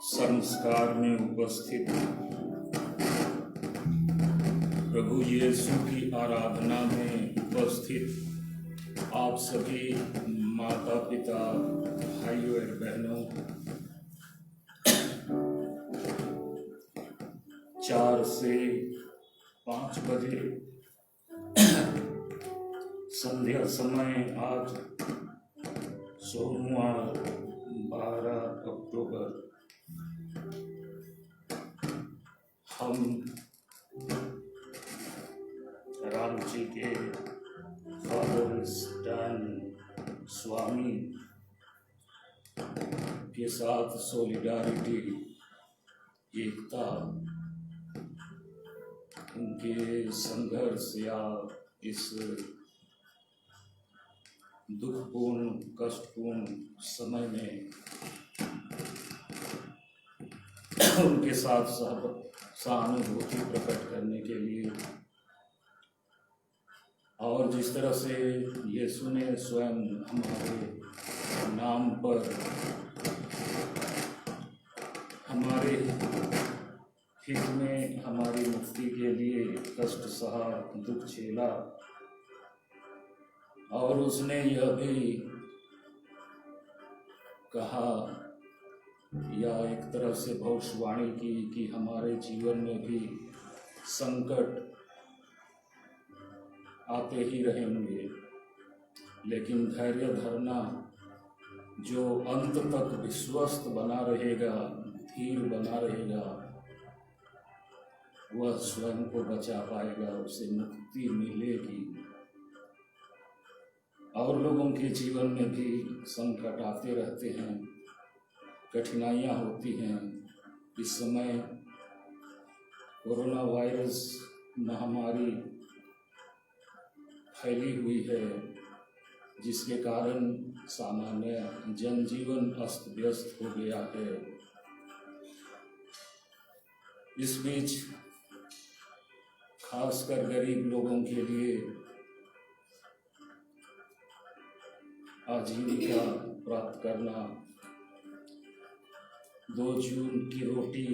संस्कार में उपस्थित प्रभु यीशु की आराधना में उपस्थित आप सभी माता पिता भाइयों और बहनों, 4 से 5 बजे संध्या समय आज सोमवार 12 अक्टूबर हम रांची के फादर स्टैन स्वामी के साथ सॉलिडारिटी एकता उनके संघर्ष या इस दुखपूर्ण कष्टपूर्ण समय में उनके साथ सहानुभूति प्रकट करने के लिए और जिस तरह से यीशु ने स्वयं हमारे नाम पर हमारे हित में हमारी मुक्ति के लिए कष्ट सहा, दुख झेला और उसने यह भी कहा या एक तरह से भविष्यवाणी की कि हमारे जीवन में भी संकट आते ही रहेंगे, लेकिन धैर्य धरना, जो अंत तक विश्वस्त बना रहेगा, धीर बना रहेगा, वह स्वयं को बचा पाएगा, उसे मुक्ति मिलेगी। और लोगों के जीवन में भी संकट आते रहते हैं, कठिनाइयाँ होती हैं। इस समय कोरोना वायरस महामारी फैली हुई है, जिसके कारण सामान्य जनजीवन अस्त व्यस्त हो गया है। इस बीच खासकर गरीब लोगों के लिए आजीविका प्राप्त करना, 2 जून की रोटी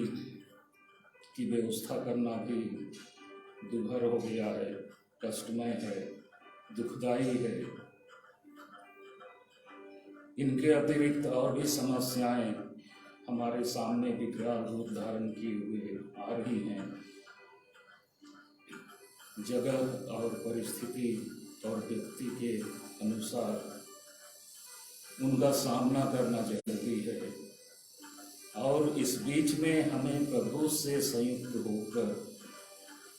की व्यवस्था करना भी दुभर हो गया है, कष्टमय है, दुखदायी है। इनके अतिरिक्त और भी समस्याएं हमारे सामने विकराल रूप धारण किए हुए आ रही हैं। जगह और परिस्थिति और व्यक्ति के अनुसार उनका सामना करना जरूरी है और इस बीच में हमें प्रभु से संयुक्त होकर,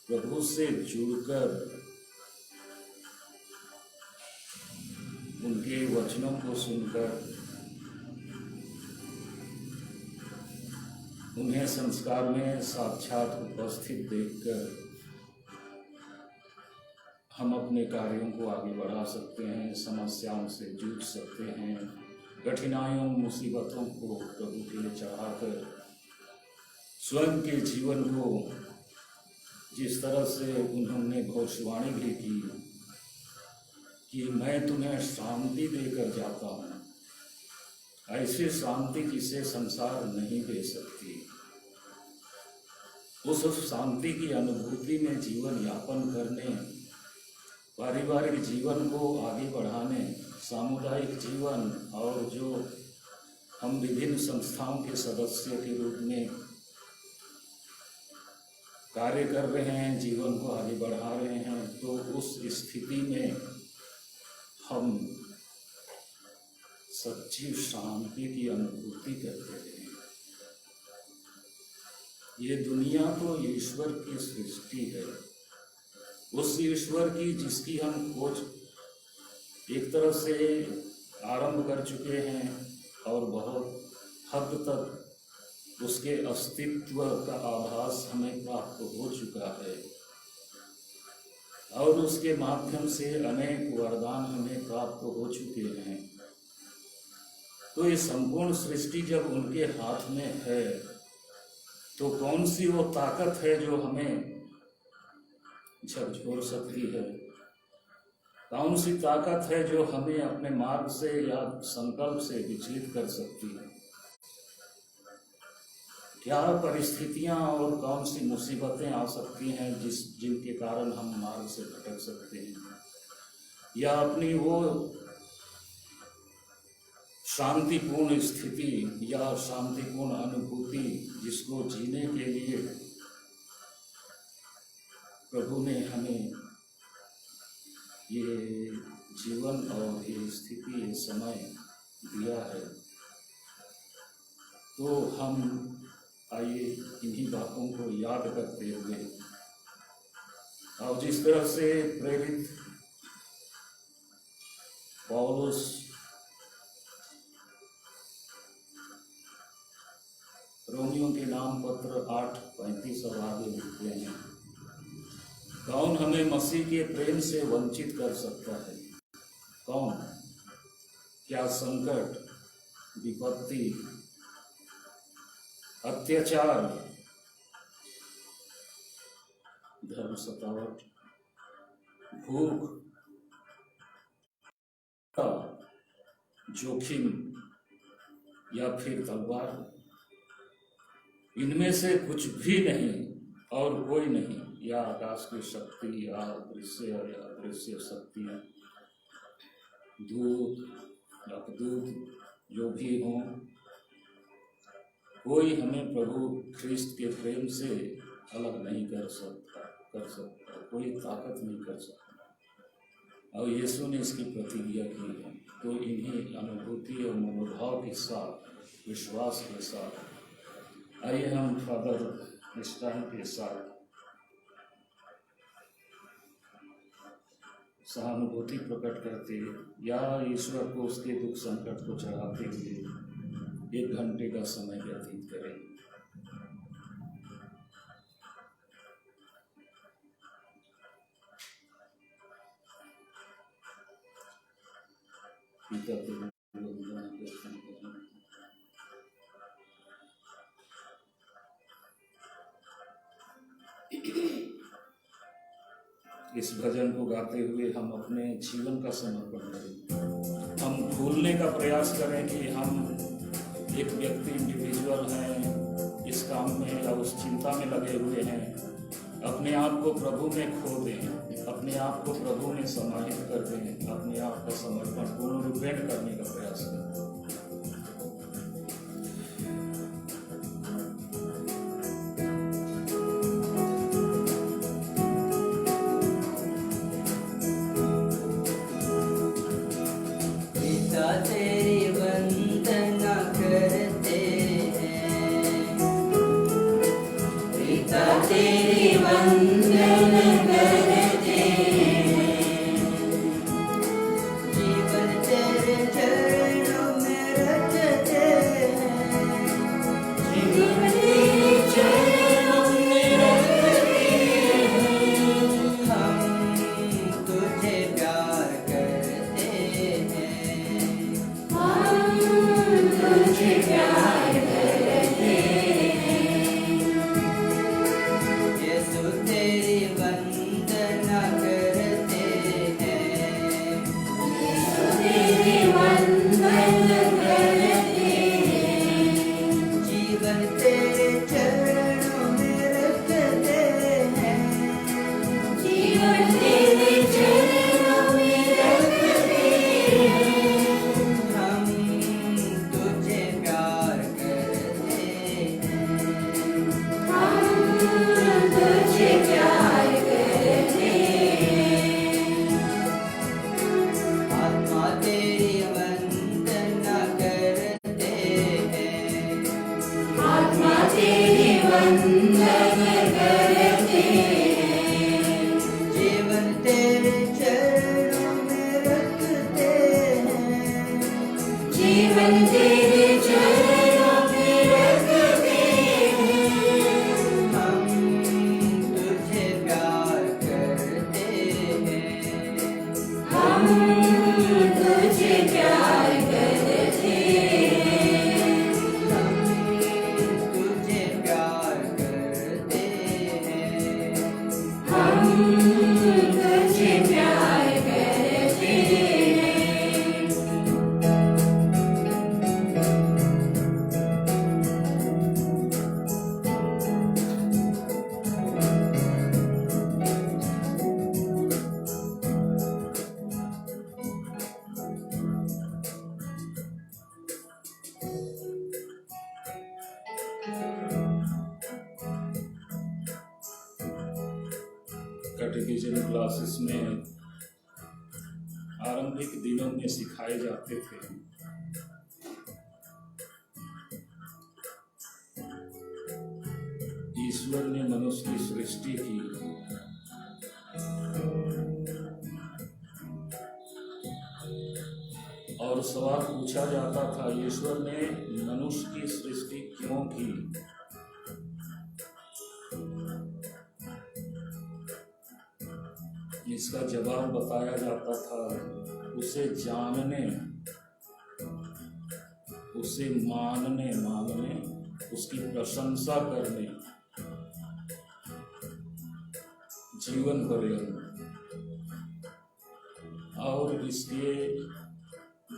प्रभु से जुड़कर उनके वचनों को सुनकर उन्हें संस्कार में साक्षात उपस्थित देखकर हम अपने कार्यों को आगे बढ़ा सकते हैं, समस्याओं से जूझ सकते हैं, कठिनाइयों मुसीबतों को प्रभु के लिए चढ़ाकर स्वयं के जीवन को, जिस तरह से उन्होंने भविष्यवाणी भी की कि मैं तुम्हें शांति देकर जाता हूँ, ऐसी शांति जिसे संसार नहीं दे सकती, उस शांति की अनुभूति में जीवन यापन करने, पारिवारिक जीवन को आगे बढ़ाने, सामुदायिक जीवन और जो हम विभिन्न संस्थाओं के सदस्य के रूप में कार्य कर रहे हैं, जीवन को आगे बढ़ा रहे हैं, तो उस स्थिति में हम सच्ची शांति की अनुभूति करते हैं। ये दुनिया तो ईश्वर की सृष्टि है, उस ईश्वर की जिसकी हम खोज एक तरह से आरंभ कर चुके हैं और बहुत हद तक उसके अस्तित्व का आभास हमें प्राप्त हो चुका है और उसके माध्यम से अनेक वरदान हमें प्राप्त हो चुके हैं। तो ये संपूर्ण सृष्टि जब उनके हाथ में है, तो कौन सी वो ताकत है जो हमें झकझोर सकती है? कौन सी ताकत है जो हमें अपने मार्ग से या संकल्प से विचलित कर सकती है? क्या परिस्थितियां और कौन सी मुसीबतें आ सकती हैं जिनके कारण हम मार्ग से भटक सकते हैं, या अपनी वो शांतिपूर्ण स्थिति या शांतिपूर्ण अनुभूति जिसको जीने के लिए प्रभु ने हमें ये जीवन और ये स्थिति, ये समय दिया है। तो हम आइए इन्हीं बातों को याद करते हुए और जिस तरह से प्रेरित पौलुस रोमियों के नाम पत्र 8:35 और आगे लिखते हैं, कौन हमें मसीह के प्रेम से वंचित कर सकता है? कौन? क्या संकट, विपत्ति, अत्याचार, धर्म सतावट, भूख, जोखिम या फिर तलवार? इनमें से कुछ भी नहीं और कोई नहीं, या आकाश की शक्ति या दृश्य या अदृश्य शक्तियाँ, दूत, अपदूत जो भी हों, कोई हमें प्रभु ख्रिस्त के प्रेम से अलग नहीं कर सकता, कोई ताकत नहीं कर सकता। और यीशु ने इसकी प्रतिज्ञा की है। तो इन्हीं अनुभूति और मनोभाव के साथ, विश्वास के साथ आइए हम फादर निष्ठान के साथ सहानुभूति प्रकट करते या ईश्वर को उसके दुख संकट को चढ़ाते हुए 1 घंटे का समय व्यतीत करें। पिता के इस भजन को गाते हुए हम अपने जीवन का समर्पण करें। हम भूलने का प्रयास करें कि हम एक व्यक्ति, इंडिविजुअल हैं, इस काम में या उस चिंता में लगे हुए हैं। अपने आप को प्रभु में खो दें, अपने आप को प्रभु में समाहित कर दें, अपने आप का समर्पण पूर्ण रूपेण करने का प्रयास करें। कैटेकिज्म क्लासेस में आरंभिक दिनों में सिखाए जाते थे। ईश्वर ने मनुष्य की सृष्टि की और सवाल पूछा जाता था, ईश्वर ने मनुष्य की सृष्टि क्यों की? इसका जवाब बताया जाता था, उसे जानने, उसे मानने, उसकी प्रशंसा करने, जीवन पर्यंत, और इसके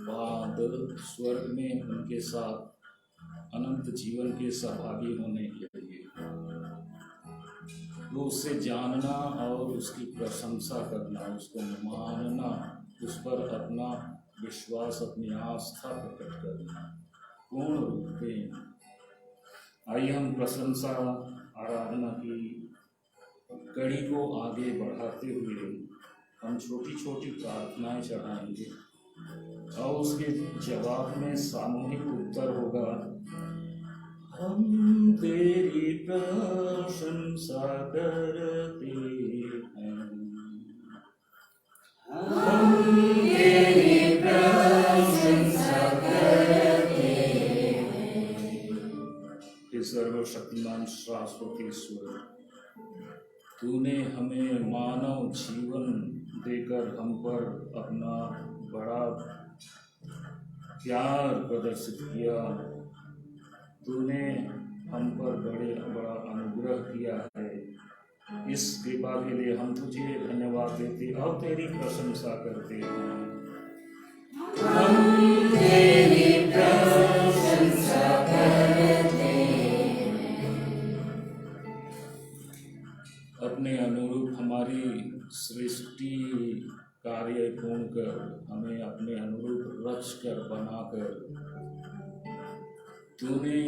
बाद स्वर्ग में उनके साथ अनंत जीवन के सहभागी होने के लिए। तो उसे जानना और उसकी प्रशंसा करना, उसको मानना, उस पर अपना विश्वास, अपनी आस्था प्रकट करना पूर्ण रूप में। आइए हम प्रशंसा आराधना की कड़ी को आगे बढ़ाते हुए हम छोटी छोटी प्रार्थनाएं चढ़ाएंगे और उसके जवाब में सामूहिक उत्तर होगा, हम तेरी प्रशंसा करते हैं, हम तेरी प्रशंसा करते हैं। हे सर्वशक्तिमान शाश्वत ईश्वर, तूने हमें मानव जीवन देकर हम पर अपना बड़ा प्यार प्रदर्शित किया। तूने हम पर बड़ा अनुग्रह किया है। इस कृपा के लिए हम तुझे धन्यवाद देते और तेरी प्रशंसा करते हैं। हम तेरी प्रशंसा करते हैं। अपने अनुरूप हमारी सृष्टि कार्य पूर्ण कर, हमें अपने अनुरूप रच कर बनाकर तूने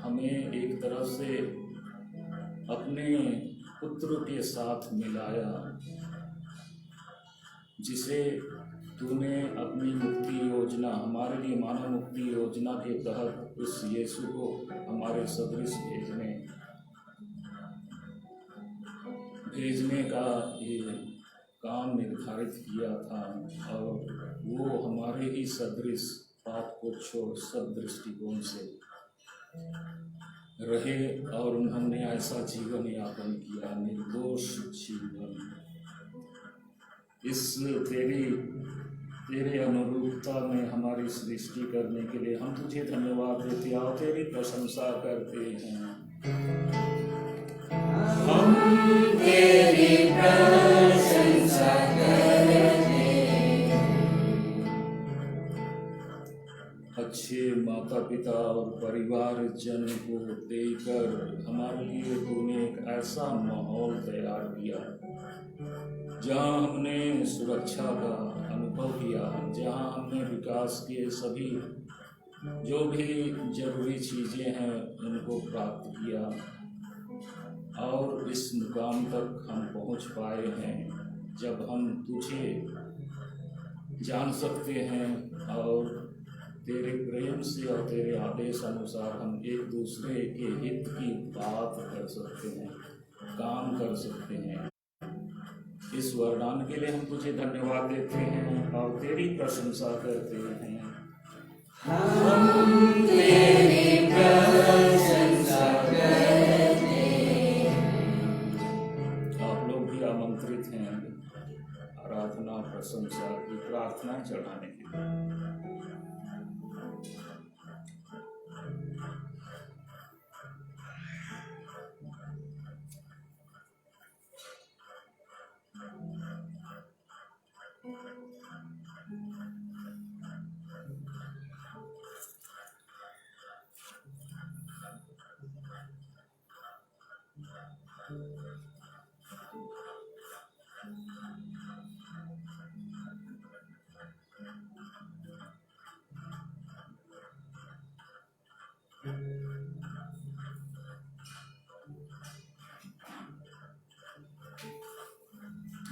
हमें एक तरह से अपने पुत्र के साथ मिलाया, जिसे तूने अपनी मुक्ति योजना, हमारे लिए मानव मुक्ति योजना के तहत उस यीशु को हमारे सदृश भेजने का ये काम निर्धारित किया था, और वो हमारे ही सदृश पाप को छोड़ सब दृष्टिकोण से रहे और उन्होंने ऐसा जीवन यापन किया, निर्दोष जीवन। इस तेरे अनुरूपता में हमारी सृष्टि करने के लिए हम तुझे धन्यवाद देते और तेरी प्रशंसा करते हैं। हम तेरी प्रशंसा करते हैं। अच्छे माता पिता और परिवार जन को देकर हमारे लिए तूने एक ऐसा माहौल तैयार किया जहाँ हमने सुरक्षा का अनुभव किया, जहाँ हमने विकास के सभी जो भी जरूरी चीज़ें हैं उनको प्राप्त किया और इस मुकाम तक हम पहुँच पाए हैं जब हम तुझे जान सकते हैं और तेरे प्रेम से और तेरे आदेश अनुसार हम एक दूसरे के हित की बात कर सकते हैं, काम कर सकते हैं। इस वरदान के लिए हम तुझे धन्यवाद देते हैं और तेरी प्रशंसा करते हैं। हम तेरी प्रशंसा करते हैं। आप लोग भी आमंत्रित हैं आराधना प्रशंसा की प्रार्थना चढ़ाने के लिए।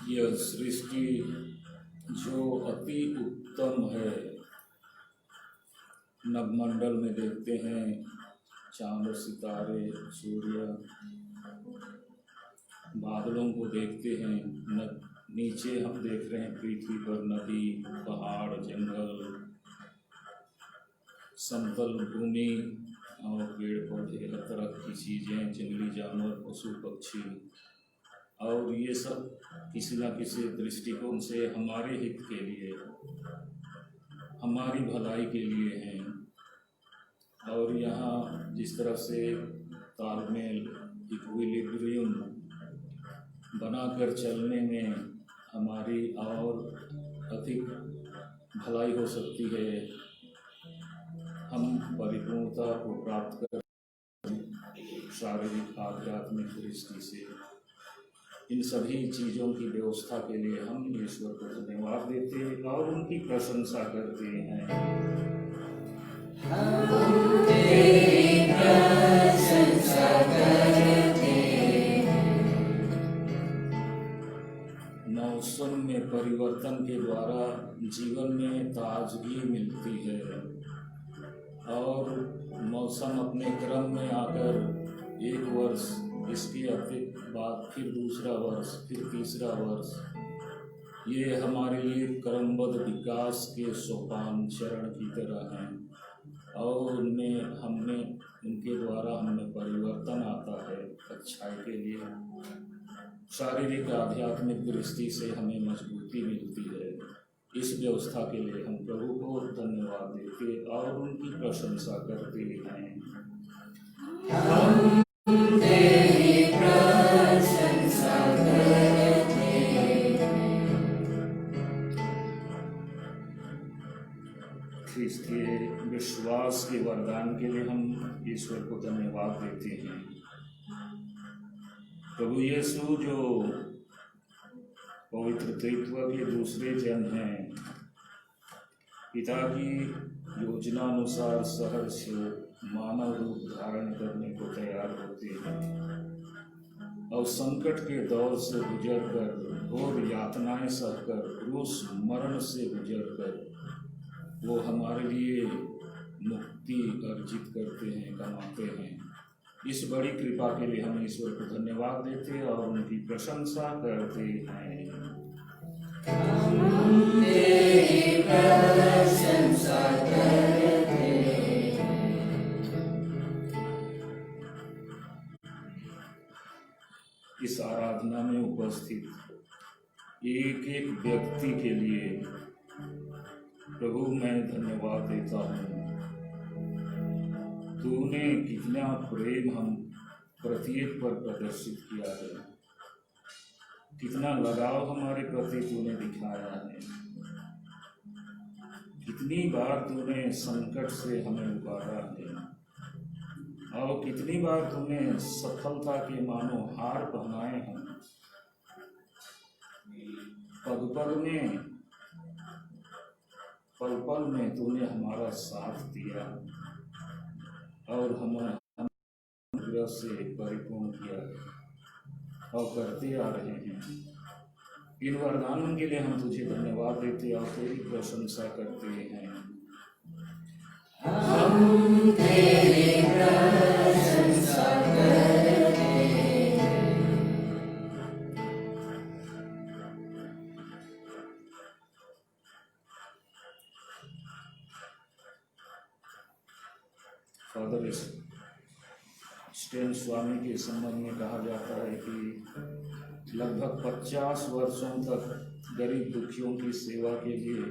यह सृष्टि जो अति उत्तम है, नवमंडल में देखते हैं चांद सितारे सूर्य, बादलों को देखते हैं, नीचे हम देख रहे हैं पृथ्वी पर नदी, पहाड़, जंगल, समतल भूमि और पेड़ पौधे, हर तरह की चीज़ें, जंगली जानवर, पशु पक्षी, और ये सब किसी न किसी दृष्टिकोण से हमारे हित के लिए, हमारी भलाई के लिए हैं। और यहाँ जिस तरह से तालमेल, इक्विलिब्रियम बनाकर चलने में हमारी और अधिक भलाई हो सकती है, हम परिपूर्णता को प्राप्त कर शारीरिक आध्यात्मिक दृष्टि से, इन सभी चीज़ों की व्यवस्था के लिए हम ईश्वर को धन्यवाद देते और उनकी प्रशंसा करते हैं। मौसम में परिवर्तन के द्वारा जीवन में ताजगी मिलती है और मौसम अपने क्रम में आकर एक वर्ष, इसके अधिक बाद फिर दूसरा वर्ष, फिर तीसरा वर्ष, ये हमारे लिए क्रमबद्ध विकास के सोपान चरण की तरह हैं और उनके द्वारा हमें परिवर्तन आता है अच्छाई के लिए। शारीरिक आध्यात्मिक दृष्टि से हमें मजबूती मिलती है। इस व्यवस्था के लिए हम प्रभु को धन्यवाद देते और उनकी प्रशंसा करते हैं। हम तेरी प्रशंसा करते हैं। ख्रिस्त के विश्वास के वरदान के लिए हम ईश्वर को धन्यवाद देते हैं। प्रभु यीशु जो पवित्र त्रित्व के दूसरे जन हैं, पिता की योजना अनुसार सहर्ष मानव रूप धारण करने को तैयार होते हैं और संकट के दौर से गुजरकर, घोर यातनाएं सहकर, क्रूस मरण से गुजरकर वो हमारे लिए मुक्ति अर्जित करते हैं, कमाते हैं। इस बड़ी कृपा के लिए हम ईश्वर को धन्यवाद देते और उनकी प्रशंसा करते हैं। हम तेरी प्रशंसा करते हैं। इस आराधना में उपस्थित एक एक व्यक्ति के लिए प्रभु मैं धन्यवाद देता हूँ। तूने कितना प्रेम हम प्रत्येक पर प्रदर्शित किया है, कितना लगाव हमारे प्रति तूने दिखाया है, कितनी बार तूने संकट से हमें उबारा है और कितनी बार तूने सफलता के मानो हार पहनाए हैं। पग पग में, पल पल में तूने हमारा साथ दिया और हमें अनुग्रह से परिपूर्ण किया और करते आ रहे हैं। इन वरदानों के लिए हम तुझे धन्यवाद देते और तेरी प्रशंसा करते हैं। हम तेरी प्रशंसा करते हैं। फादर स्टेन स्वामी के संबंध में कहा जाता है कि लगभग 50 वर्षों तक गरीब दुखियों की सेवा के लिए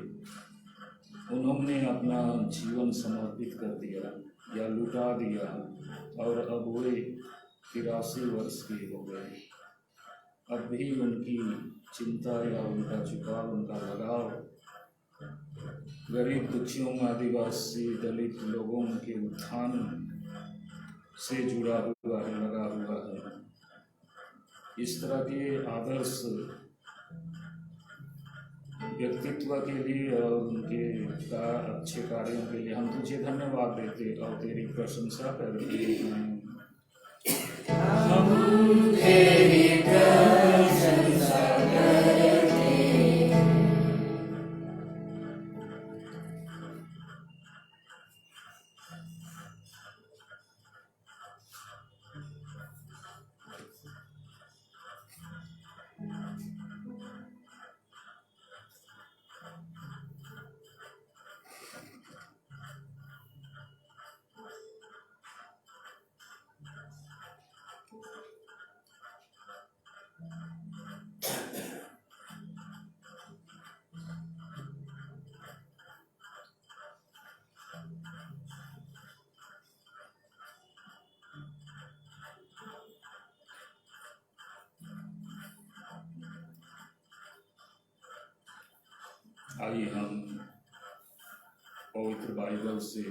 उन्होंने अपना जीवन समर्पित कर दिया या लुटा दिया और अब वे 83 वर्ष के हो गए। अब भी उनकी चिंता या उनका झुकाव, उनका लगाव गरीब दुखियों, आदिवासी, दलित लोगों के उत्थान से जुड़ा हुआ है, लगा हुआ है। इस तरह के आदर्श व्यक्तित्व के लिए और उनके अच्छे कार्यों के लिए हम तुझे धन्यवाद देते और तेरी प्रशंसा करते हैं। हम तेरी प्रशंसा करते आइए हम पवित्र बाइबल से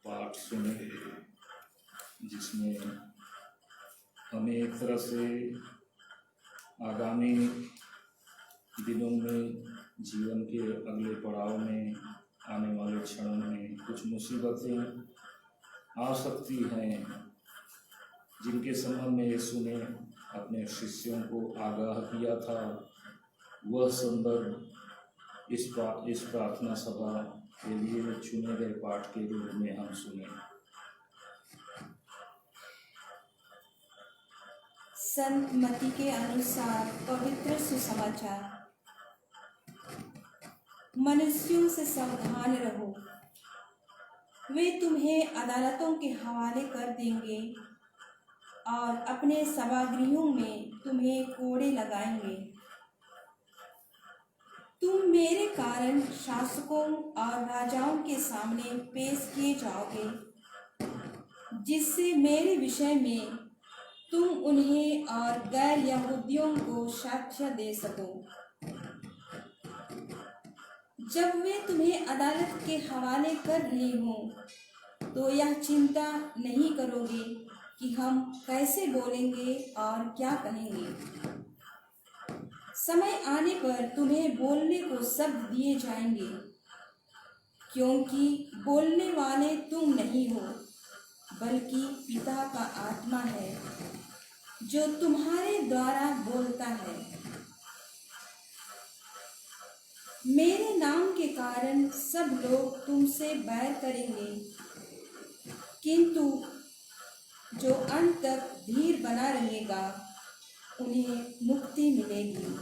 पाठ सुने, जिसमें हमें एक तरह से आगामी दिनों में जीवन के अगले पड़ाव में आने वाले क्षणों में कुछ मुसीबतें आ सकती हैं, जिनके संबंध में यीशु ने अपने शिष्यों को आगाह किया था। वह संदर्भ इस प्रार्थना सभा के लिए चुने गए पाठ के रूप में हम सुने। संत मत्ती के अनुसार पवित्र सुसमाचार। मनुष्यों से सावधान रहो, वे तुम्हें अदालतों के हवाले कर देंगे और अपने सभागृहों में तुम्हें कोड़े लगाएंगे। तुम मेरे कारण शासकों और राजाओं के सामने पेश किए जाओगे, जिससे मेरे विषय में तुम उन्हें और गैर यहूदियों को साक्ष्य दे सको। जब वे तुम्हें अदालत के हवाले कर रहे हों, तो यह चिंता नहीं करोगे कि हम कैसे बोलेंगे और क्या कहेंगे। समय आने पर तुम्हें बोलने को शब्द दिए जाएंगे, क्योंकि बोलने वाले तुम नहीं हो, बल्कि पिता का आत्मा है जो तुम्हारे द्वारा बोलता है। मेरे नाम के कारण सब लोग तुमसे बैर करेंगे, किंतु जो अंत तक धीर बना रहेगा उन्हें मुक्ति मिलेगी।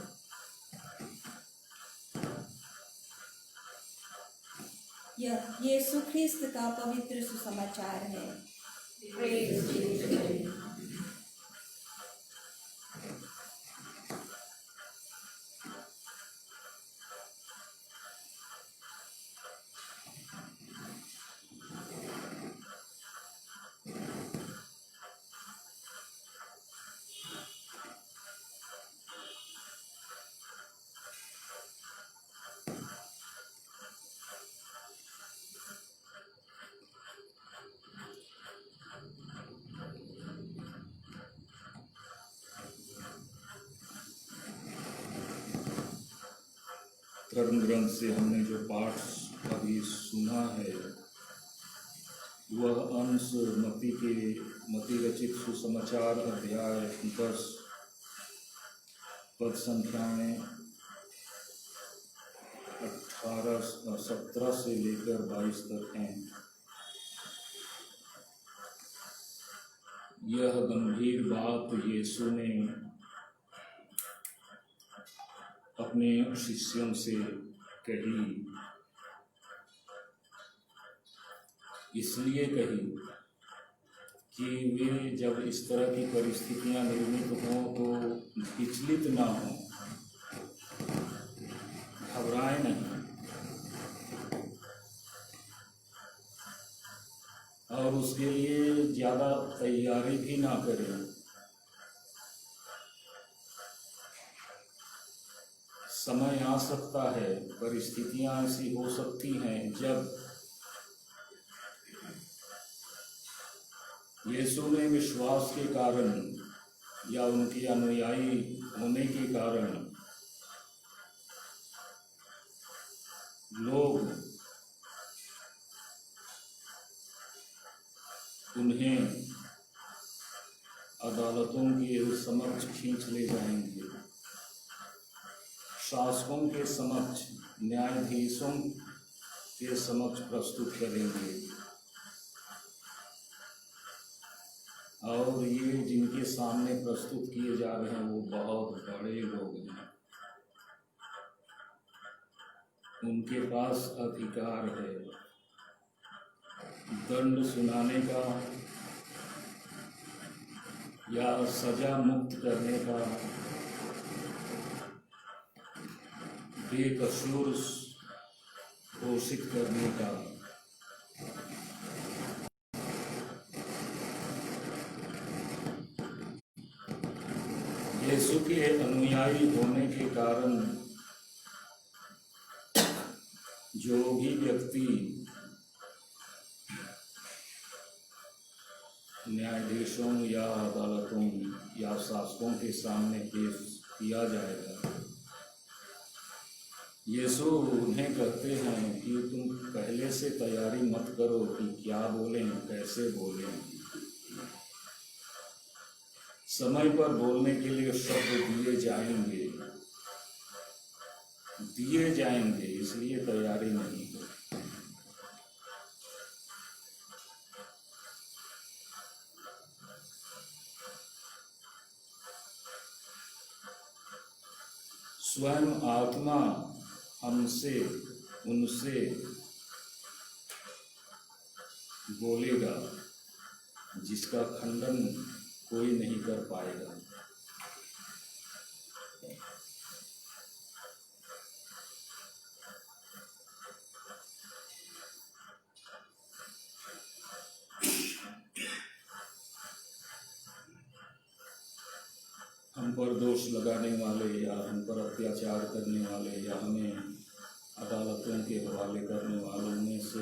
यह यीशु ख्रिस्त का पवित्र सुसमाचार है। धर्म ग्रंथ से हमने जो पाठ अभी सुना है, वह अंश मत्ती रचित सुसमाचार अध्याय 10 पद संख्या में 17 से लेकर 22 तक हैं। यह गंभीर बात यीशु ने अपने शिष्यों से कही, इसलिए कही कि वे जब इस तरह की परिस्थितियां निर्मित हों तो विचलित ना हों, घबराएं नहीं और उसके लिए ज़्यादा तैयारी भी ना करें। समय आ सकता है, परिस्थितियां ऐसी हो सकती हैं जब यीशु में विश्वास के कारण या उनके अनुयायी होने के कारण लोग उन्हें अदालतों के समक्ष खींच ले जाएंगे, शासकों के समक्ष, न्यायाधीशों के समक्ष प्रस्तुत करेंगे। और ये जिनके सामने प्रस्तुत किए जा रहे हैं वो बहुत बड़े लोग हैं, उनके पास अधिकार है दंड सुनाने का या सजा मुक्त करने का, बेकसूर घोषित करने का। यीशु के अनुयायी होने के कारण जो भी व्यक्ति न्यायाधीशों या अदालतों या शासकों के सामने पेश किया जाएगा, यीशु उन्हें कहते हैं कि तुम पहले से तैयारी मत करो कि क्या बोलें, कैसे बोलें। समय पर बोलने के लिए शब्द दिए जाएंगे, इसलिए तैयारी नहीं हो। स्वयं आत्मा हमसे उनसे बोलेगा, जिसका खंडन कोई नहीं कर पाएगा। हम पर दोष लगाने वाले या हम पर अत्याचार करने वाले या हमें अदालतों के हवाले करने वालों में से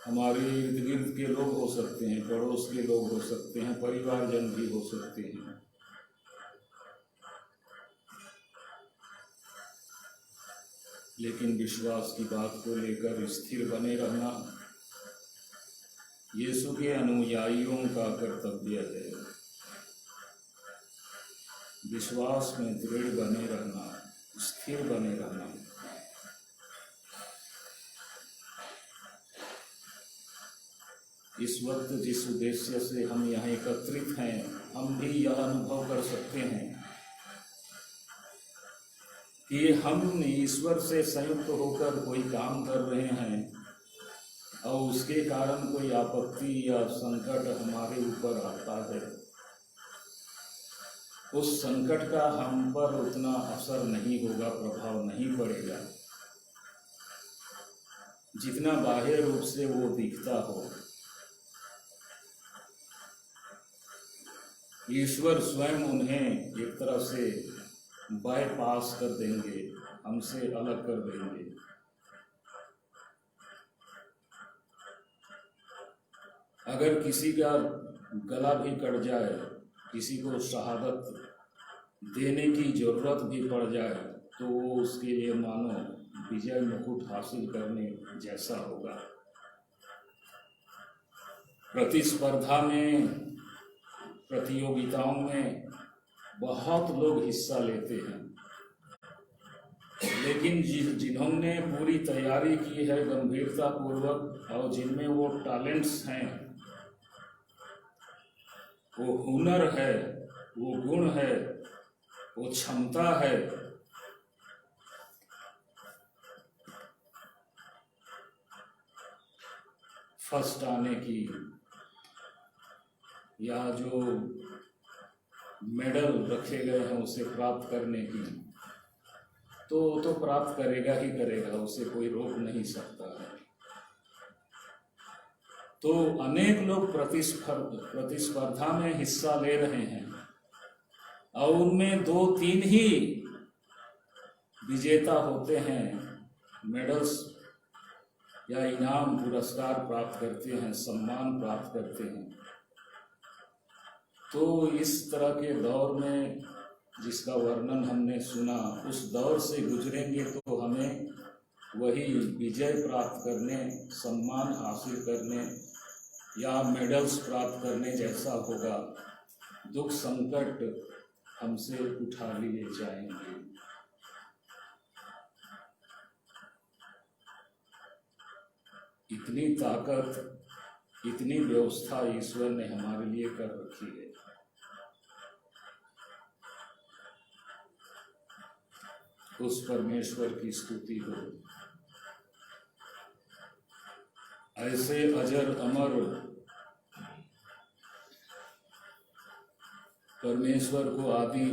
हमारे इर्द गिर्द के लोग हो सकते हैं, पड़ोस के लोग हो सकते हैं, परिवारजन भी हो सकते हैं। लेकिन विश्वास की बात को लेकर स्थिर बने रहना यीशु के अनुयायियों का कर्तव्य है। विश्वास में दृढ़ बने रहना, स्थिर बने रहना। इस वक्त जिस उद्देश्य से हम यहाँ एकत्रित हैं, हम भी यह अनुभव कर सकते हैं कि हम ईश्वर से संयुक्त होकर कोई काम कर रहे हैं और उसके कारण कोई आपत्ति या संकट हमारे ऊपर आता है। उस संकट का हम पर उतना असर नहीं होगा, प्रभाव नहीं पड़ेगा जितना बाह्य रूप से वो दिखता हो। ईश्वर स्वयं उन्हें एक तरह से बाईपास कर देंगे, हमसे अलग कर देंगे। अगर किसी का गला भी कट जाए, किसी को शहादत देने की जरूरत भी पड़ जाए, तो वो उसके लिए मानो विजय मुकुट हासिल करने जैसा होगा। प्रतिस्पर्धा में, प्रतियोगिताओं में बहुत लोग हिस्सा लेते हैं, लेकिन जिन्होंने पूरी तैयारी की है गंभीरता पूर्वक और जिनमें वो टैलेंट्स हैं, वो हुनर है, वो गुण है, वो क्षमता है, फर्स्ट आने की या जो मेडल रखे गए हैं उसे प्राप्त करने की, तो प्राप्त करेगा ही करेगा, उसे कोई रोक नहीं सकता है। तो अनेक लोग प्रतिस्पर्धा में हिस्सा ले रहे हैं और उनमें 2-3 ही विजेता होते हैं, मेडल्स या इनाम पुरस्कार प्राप्त करते हैं, सम्मान प्राप्त करते हैं। तो इस तरह के दौर में जिसका वर्णन हमने सुना, उस दौर से गुजरेंगे तो हमें वही विजय प्राप्त करने, सम्मान हासिल करने या मेडल्स प्राप्त करने जैसा होगा। दुख संकट हमसे उठा लिए जाएंगे। इतनी ताकत, इतनी व्यवस्था ईश्वर ने हमारे लिए कर रखी है। उस परमेश्वर की स्तुति हो। ऐसे अजर अमर परमेश्वर को, आदि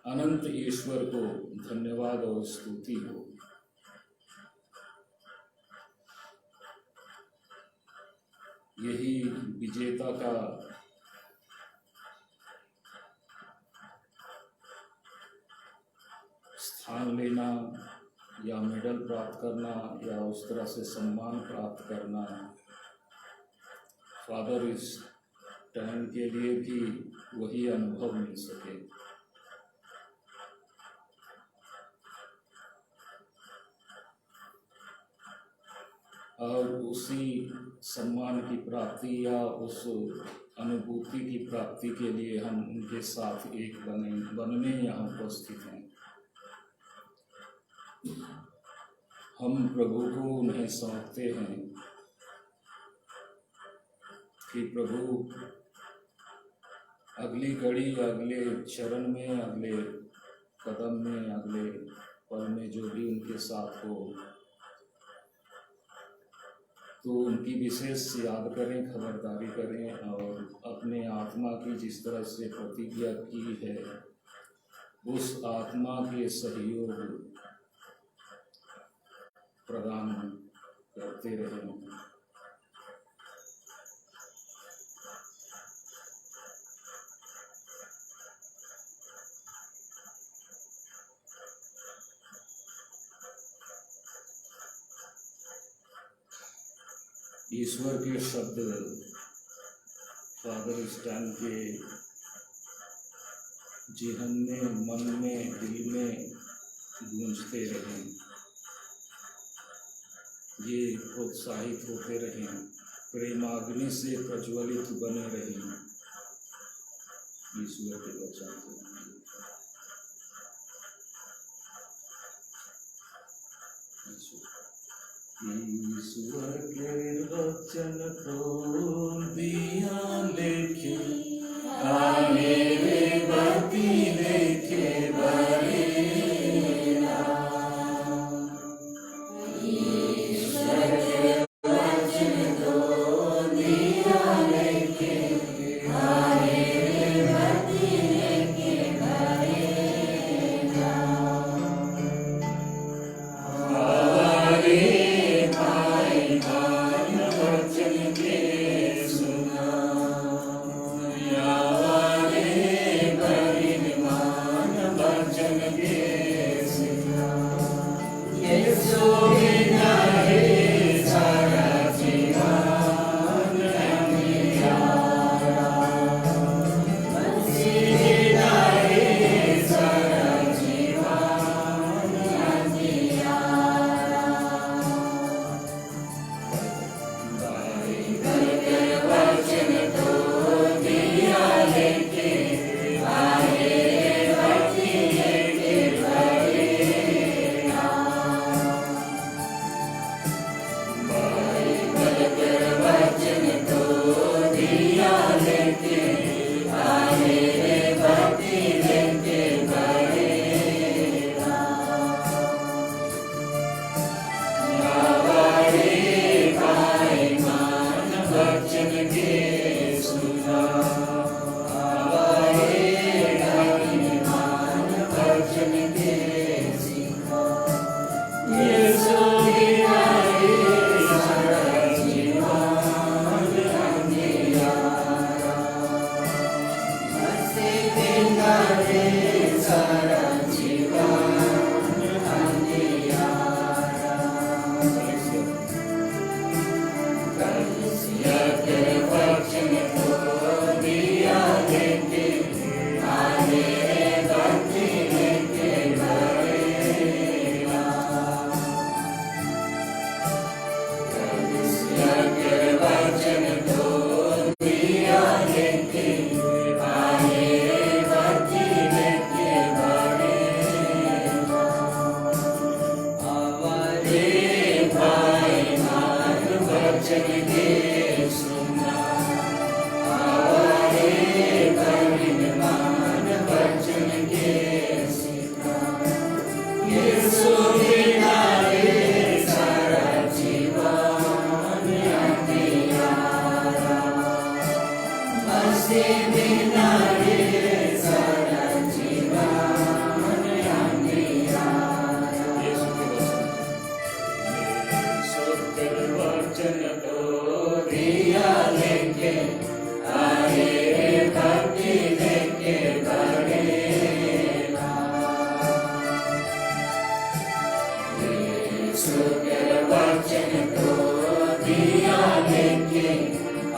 अनंत ईश्वर को धन्यवाद और स्तुति हो। यही विजेता का स्थान लेना, या मेडल प्राप्त करना या उस तरह से सम्मान प्राप्त करना, फादर इस टाइम के लिए भी वही अनुभव मिल सके। और उसी सम्मान की प्राप्ति या उस अनुभूति की प्राप्ति के लिए हम उनके साथ एक बनने यहाँ उपस्थित हैं। हम प्रभु को उन्हें सौंपते हैं कि प्रभु अगली घड़ी, अगले चरण में, अगले कदम में, अगले पल में जो भी उनके साथ हो, तो उनकी विशेष याद करें, खबरदारी करें और अपने आत्मा की जिस तरह से प्रतिज्ञा की है उस आत्मा के सहयोग प्रदान करते रहें। ईश्वर के शब्द फादर स्टैन के जेहन में, मन में, दिल में गूंजते रहें, ये प्रोत्साहित होते रहें, प्रेमाग्नि से प्रज्वलित बने रहें। ईश्वर के वचन ईश्वर के वचन को दिया लेखे, मेरे बती लेखे बरेला। ईश्वर के वचन को दिया लेखे, मेरे बती लेखे बरेला। दिया सुकर वचन को दिया लेके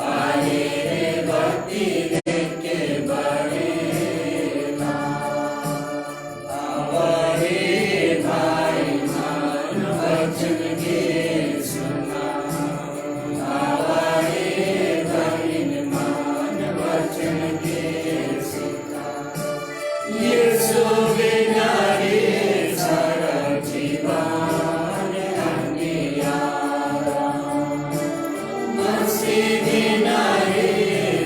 आए रे भक्ति लेके बढ़ेगा। हमारे भाई मान वचन के सुना, हमारे बहन मान वचन के सुना। यीशु बिना रे सारा जीवन अंधियारा, मसीह बिना रे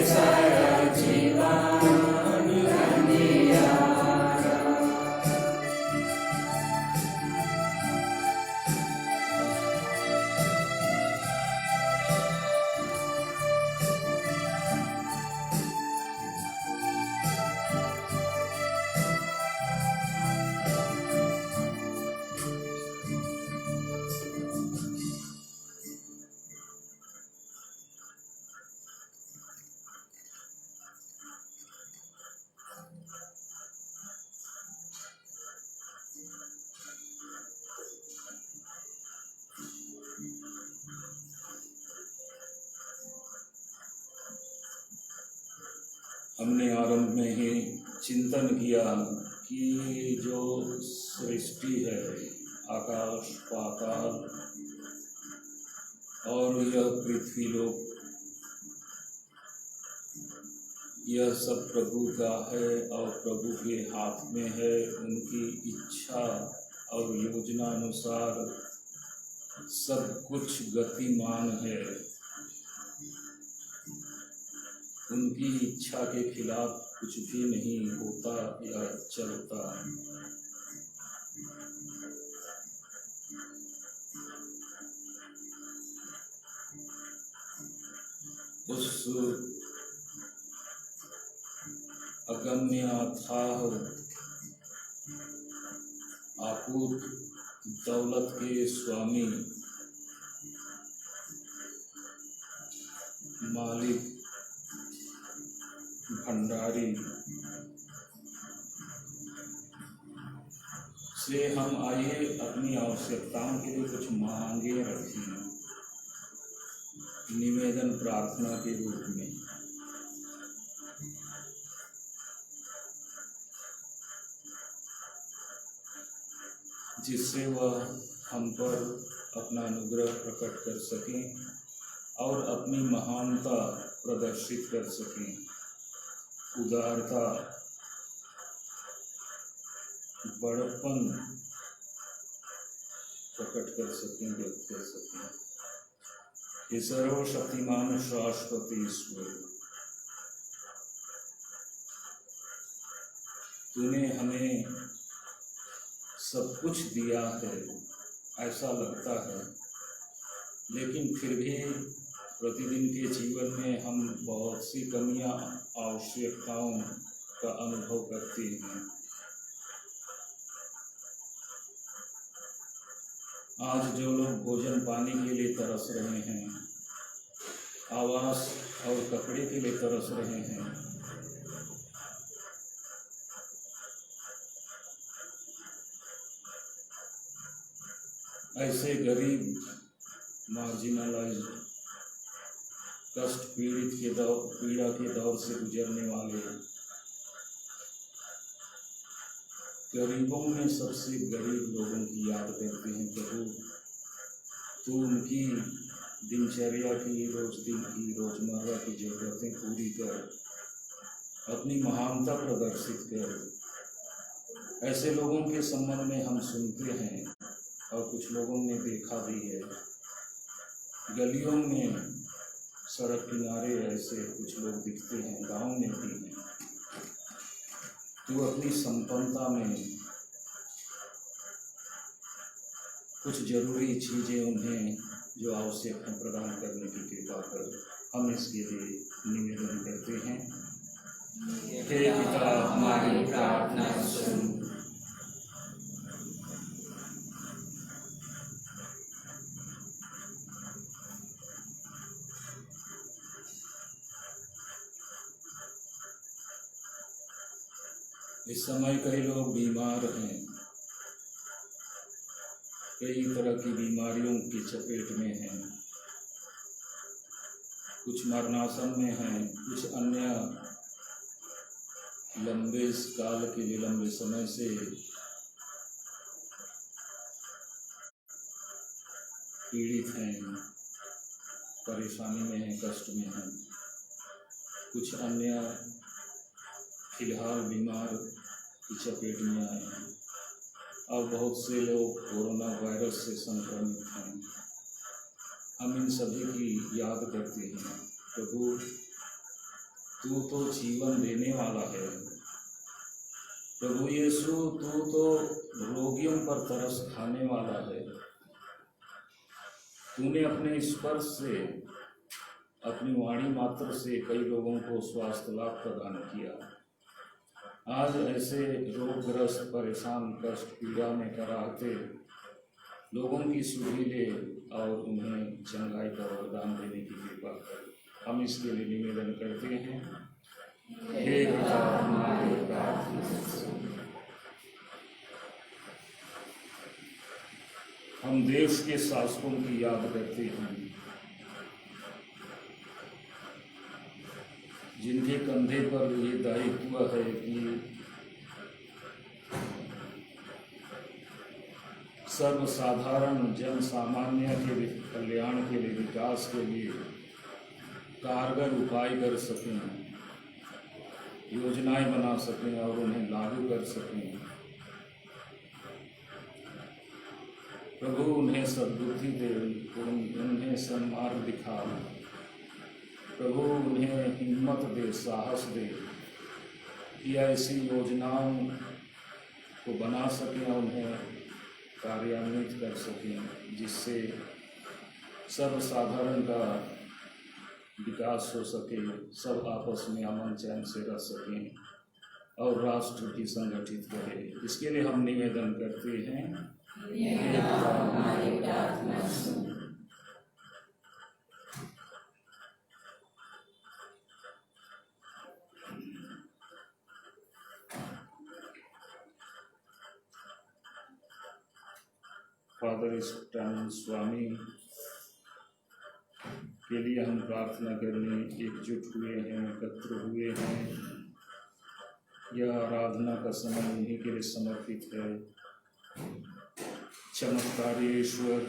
सारा जीवन अंधियारा। हमने आरंभ में ही चिंतन किया कि जो सृष्टि है, आकाश पाताल और यह पृथ्वी लोक, यह सब प्रभु का है और प्रभु के हाथ में है। उनकी इच्छा और योजना अनुसार सब कुछ गतिमान है। उनकी इच्छा के खिलाफ कुछ भी नहीं होता या चलता। उस अगम्य अथाह अकूत दौलत के स्वामी मालिक भंडारी से हम आइए अपनी आवश्यकताओं के लिए कुछ मांगे रखें, निवेदन प्रार्थना के रूप में। जिससे वह हम पर अपना अनुग्रह प्रकट कर सकें और अपनी महानता प्रदर्शित कर सकें, उदारता, बड़प्पन प्रकट कर सकें, व्यक्त कर सकें। हे सर्वशक्तिमान शाश्वत ईश्वर, तूने हमें सब कुछ दिया है ऐसा लगता है, लेकिन फिर भी प्रतिदिन के जीवन में हम बहुत सी कमियां, आवश्यकताओं का अनुभव करते हैं। आज जो लोग भोजन पानी के लिए तरस रहे हैं, आवास और कपड़े के लिए तरस रहे हैं, ऐसे गरीब, मार्जिनलाइज, कष्ट पीड़ा के दौर से गुजरने वाले, गरीबों में सबसे गरीब लोगों की याद करते हैं। प्रभु, तू उनकी दिनचर्या की, रोजदिन की, रोजमर्रा की जरूरतें पूरी कर, अपनी महानता प्रदर्शित कर। ऐसे लोगों के संबंध में हम सुनते हैं और कुछ लोगों ने देखा भी है। गलियों में, सड़क किनारे ऐसे कुछ लोग दिखते हैं, गांव में भी हैं। तू अपनी संपन्नता में कुछ जरूरी चीजें उन्हें जो आवश्यक है प्रदान करने की कृपा कर। हम इसके लिए निवेदन करते हैं। हे पिता, हमारी प्रार्थना सुन। इस समय कई लोग बीमार हैं, कई तरह की बीमारियों की चपेट में हैं, कुछ मरणासन में हैं, कुछ अन्य लंबे काल के लिए, लंबे समय से पीड़ित हैं, परेशानी में हैं, कष्ट में हैं। कुछ अन्य फिलहाल बीमार की चपेट में आए हैं और बहुत से लोग कोरोना वायरस से संक्रमित हैं। हम इन सभी की याद करते हैं। प्रभु, तू तो जीवन देने वाला है। प्रभु यीशु, तू तो रोगियों पर तरस खाने वाला है। तूने अपने स्पर्श से, अपनी वाणी मात्र से कई लोगों को स्वास्थ्य लाभ प्रदान किया। आज ऐसे रोगग्रस्त, परेशान, कष्ट, पीड़ा में कराहते लोगों की सुधि ले और उन्हें चंगाई का वरदान देने की कृपा कर। हम इसके लिए निवेदन करते हैं। हे पिता, हमारे हम देश के शासकों की याद करते हैं, जिनके कंधे पर ये दायित्व है कि सर्वसाधारण जन सामान्य के कल्याण के लिए, विकास के लिए कारगर उपाय कर सकें, योजनाएं बना सकें और उन्हें लागू कर सकें। प्रभु, उन्हें सद्बुद्धि दे, उन्हें सन्मार्ग दिखा। प्रभु, उन्हें हिम्मत दे, साहस दे कि ऐसी योजनाओं को बना सकें और उन्हें कार्यान्वित कर सकें, जिससे सर्वसाधारण का विकास हो सके, सब आपस में अमन चैन से रह सकें और राष्ट्र भी संगठित रहे। इसके लिए हम निवेदन करते हैं। फादर स्टैन स्वामी के लिए हम प्रार्थना करने एकजुट हुए हैं, एकत्र हुए हैं। यह आराधना का समय उन्हीं के लिए समर्पित है। चमत्कारी ईश्वर,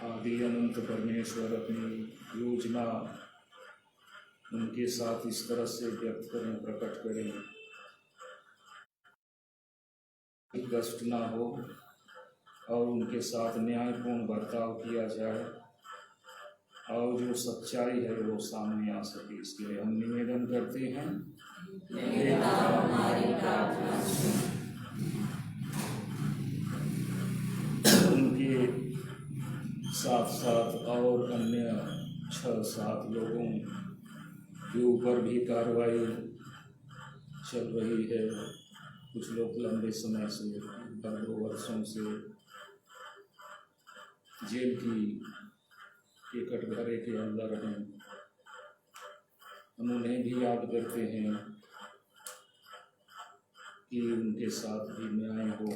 आदि अनंत परमेश्वर, अपनी योजना उनके साथ इस तरह से व्यक्त करें, प्रकट करें, कष्ट ना हो और उनके साथ न्यायपूर्ण बर्ताव किया जाए और जो सच्चाई है वो सामने आ सके। इसके लिए हम निवेदन करते हैं। उनके साथ साथ और अन्य 6-7 लोगों के ऊपर भी कार्रवाई चल रही है। कुछ लोग लंबे समय से, 2 वर्षों से जेल के कटघरे के अंदर हैं। हम उन्हें भी याद करते हैं कि उनके साथ भी न्याय हो।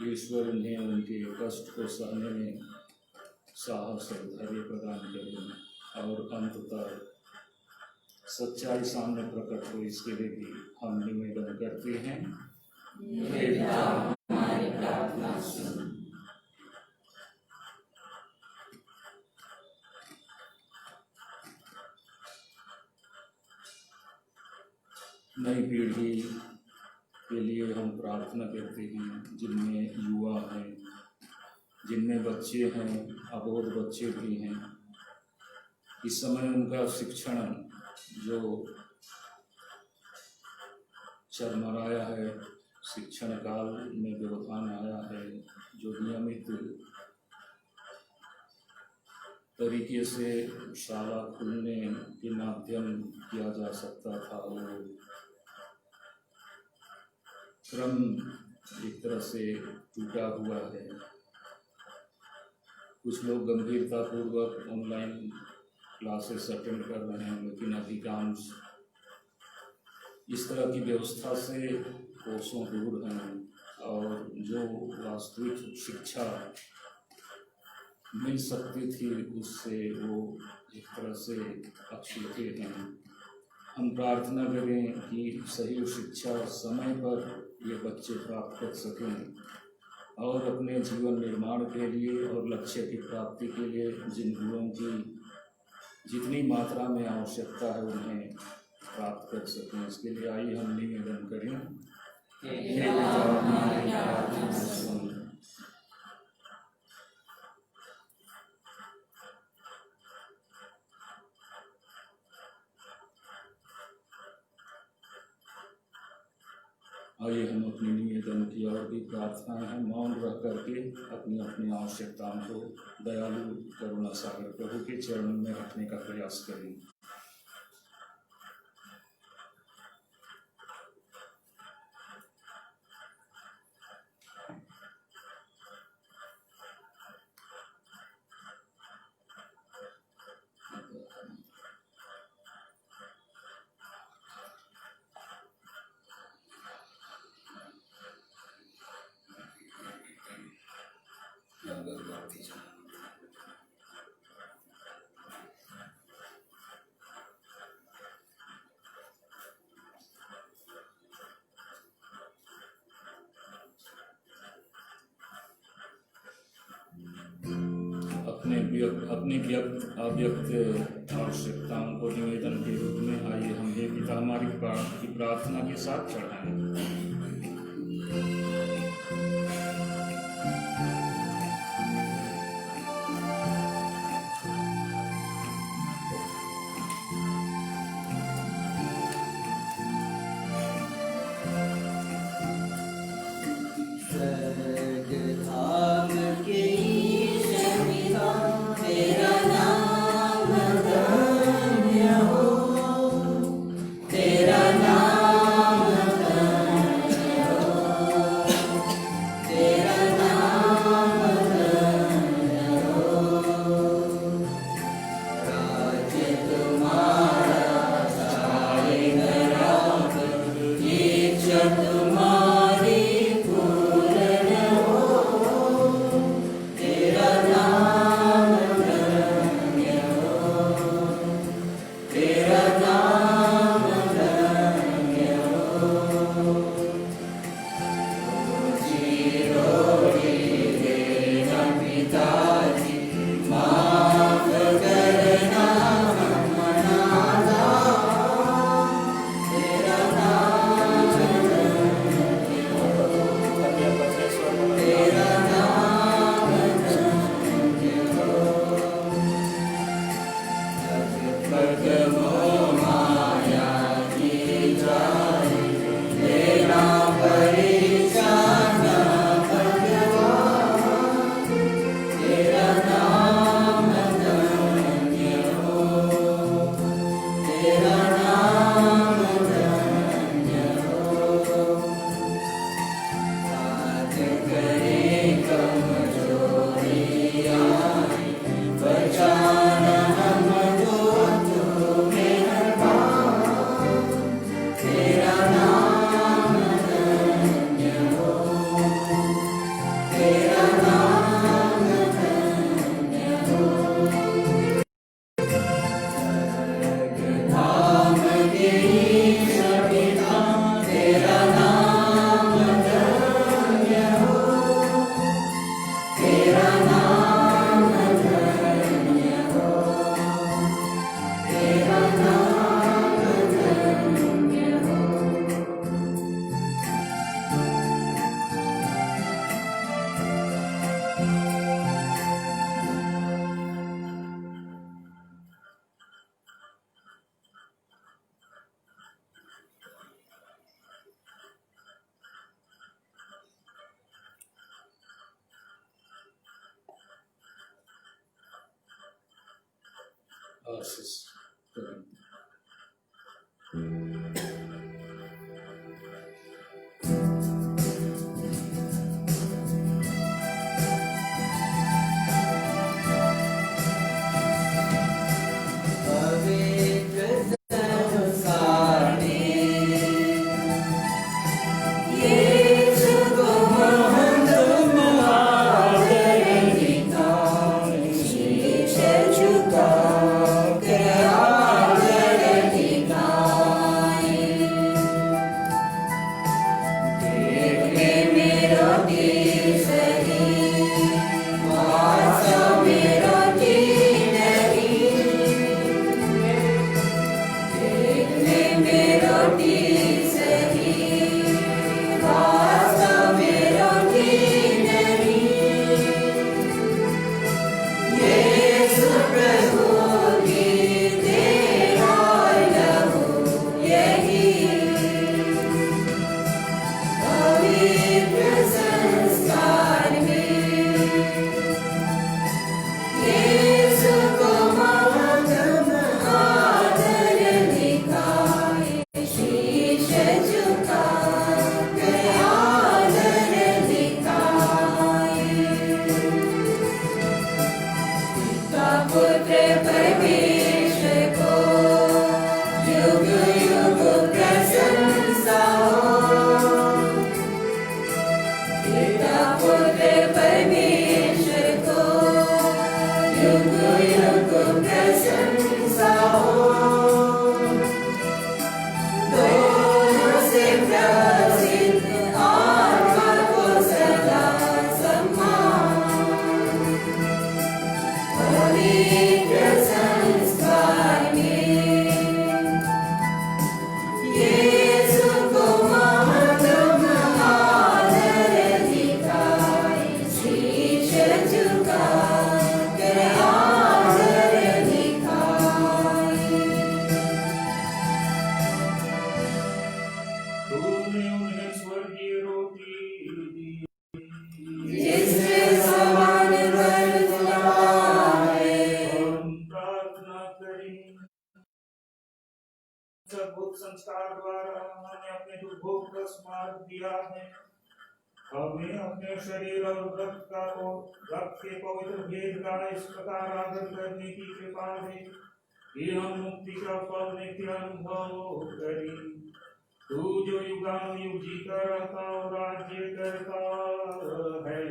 ईश्वर उन्हें उनके कष्ट को सहने में साहस और धैर्य प्रदान करें और अंततः सच्चाई सामने प्रकट हो। इसके लिए भी हम निवेदन करते हैं। हमारी प्रार्थना सुन। नई पीढ़ी के लिए हम प्रार्थना करते हैं, जिनमें युवा हैं, जिनमें बच्चे हैं, अबोध बच्चे भी हैं। इस समय उनका शिक्षण जो चरमराया है, शिक्षण काल में व्यवधान आया है, जो नियमित तरीके से शाला खुलने के माध्यम किया जा सकता था, वो क्रम एक तरह से टूटा हुआ है। कुछ लोग गंभीरता पूर्वक ऑनलाइन क्लासेस अटेंड कर रहे हैं, लेकिन अधिकांश इस तरह की व्यवस्था से कोसों दूर हैं और जो वास्तविक शिक्षा मिल सकती थी उससे वो एक तरह से अछूते हैं। हम प्रार्थना करें कि सही शिक्षा समय पर ये बच्चे प्राप्त कर सकें और अपने जीवन निर्माण के लिए और लक्ष्य की प्राप्ति के लिए जिन गुणों की जितनी मात्रा में आवश्यकता है उन्हें प्राप्त कर सकें। इसके लिए आइए हम निवेदन करें। हे पिता, हमारी प्रार्थना सुन। आइए हम अपनी निवेदन की और भी प्रार्थनाएं हैं मौन रह करके अपनी अपनी आवश्यकताओं को दयालु करुणा सागर प्रभु के चरणों में रखने का प्रयास करें। अपनी व्यक्त अव्यक्त आवश्यकताओं को निवेदन के रूप में आइए हम हे पिता हमारी प्रार्थना के साथ चढ़ाएं। आशीष करें। सद्बुद्ध संस्कार द्वारा हमें अपने दुर्भोग का स्मार्ट दिया है। हमें अपने शरीर और रक्त के पवित्र भेद का इस प्रकार आदर करने की कृपा दे कि हम मुक्ति का फल नित्य अनुभव करें। तू जो युगानुयुग जीता रहता और राज्य करता है।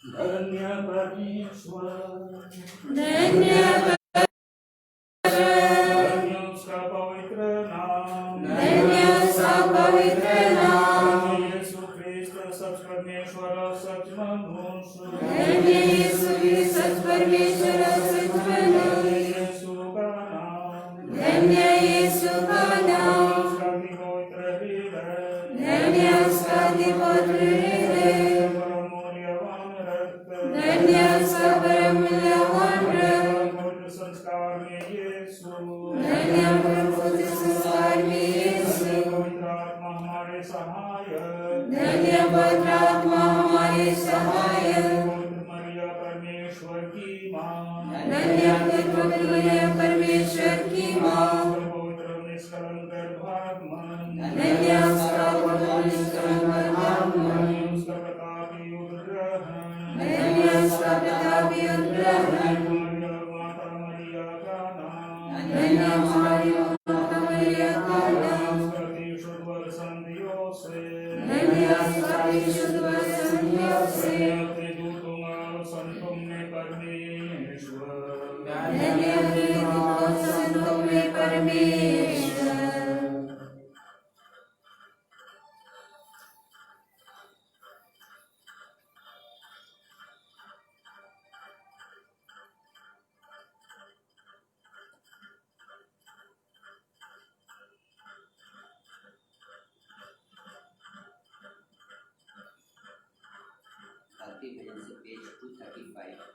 धन्य परमेश्वर, धन्य उसका पवित्र नाम, धन्य उसका पवित्र नाम। यीशु ख्रिस्त सच परमेश्वर और सच मनुष्य, धन्य यीशु ख्रिस्त सच परमेश्वर और सच मनुष्य। यीशु का नाम, धन्य यीशु का नाम। उसका पवित्र हृदय, धन्य उसका पवित्र हृदय। धन्य उसका परम मूल्यवान रक्त। संस्कार में यीशु, धन्य पवित्र संस्कार में यीशु। पवित्र आत्मा हमारे सहायक, धन्य पवित्र आत्मा हमारे सहायक। पवित्र मरिया परमेश्वर की माँ, धन्य पवित्र मरिया परमेश्वर की माँ। पवित्र निष्कलंक गर्भात्मन, धन्य उसका पवित्र निष्कलंक गर्भात्मन। उसका प्रतापी उद्ग्रहण, धन्य उसका प्रतापी उद्ग्रहण। माता मरिया का नाम, धन्य हमारी माता मरिया का नाम। उसका अति शुद्ध वर संधियों से, धन्य उसका अति शुद्ध वर संधियों से। अपने दूतों और संतों में परमेश्वर, धन्य अपने दूतों और संतों में परमेश्वर। भक्ति भजन से पेज 235।